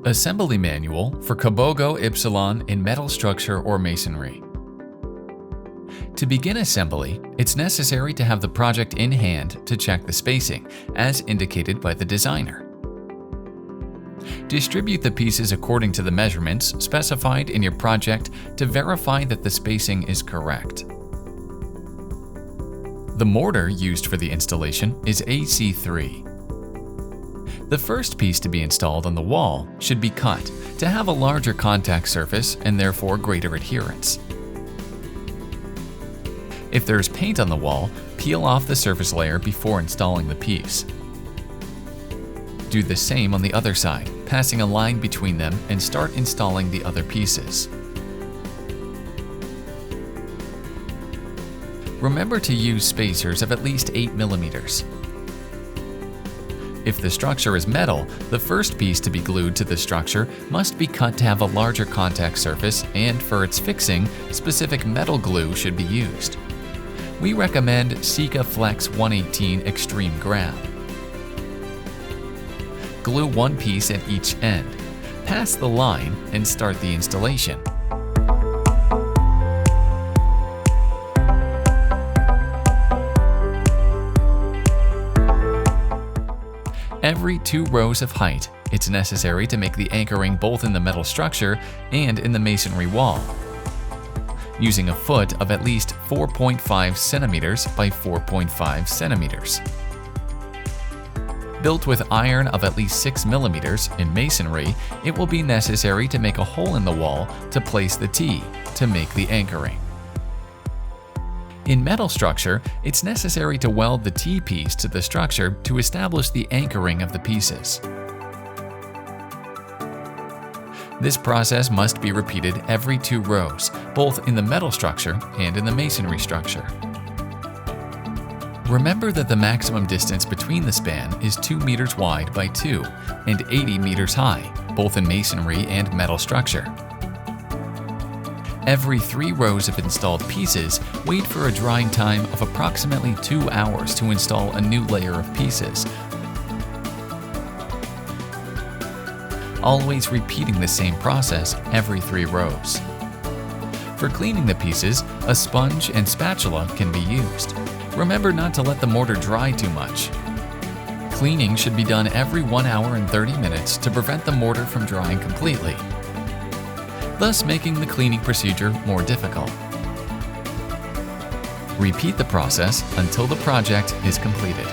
Assembly Manual for Cobogó Ipsilon in metal structure or masonry. To begin assembly, it's necessary to have the project in hand to check the spacing, as indicated by the designer. Distribute the pieces according to the measurements specified in your project to verify that the spacing is correct. The mortar used for the installation is AC3. The first piece to be installed on the wall should be cut to have a larger contact surface and therefore greater adherence. If there's paint on the wall, peel off the surface layer before installing the piece. Do the same on the other side, passing a line between them and start installing the other pieces. Remember to use spacers of at least 8 mm. If the structure is metal, the first piece to be glued to the structure must be cut to have a larger contact surface, and for its fixing, specific metal glue should be used. We recommend Sika Flex 118 Extreme Grab. Glue one piece at each end. Pass the line and start the installation. Every 2 rows of height, it's necessary to make the anchoring both in the metal structure and in the masonry wall, using a foot of at least 4.5 centimeters by 4.5 centimeters. Built with iron of at least 6 millimeters in masonry, it will be necessary to make a hole in the wall to place the T to make the anchoring. In metal structure, it's necessary to weld the T-piece to the structure to establish the anchoring of the pieces. This process must be repeated every 2 rows, both in the metal structure and in the masonry structure. Remember that the maximum distance between the span is 2 meters wide by 2 and 80 meters high, both in masonry and metal structure. Every 3 rows of installed pieces, wait for a drying time of approximately 2 hours to install a new layer of pieces, always repeating the same process every 3 rows. For cleaning the pieces, a sponge and spatula can be used. Remember not to let the mortar dry too much. Cleaning should be done every 1 hour and 30 minutes to prevent the mortar from drying completely, thus making the cleaning procedure more difficult. Repeat the process until the project is completed.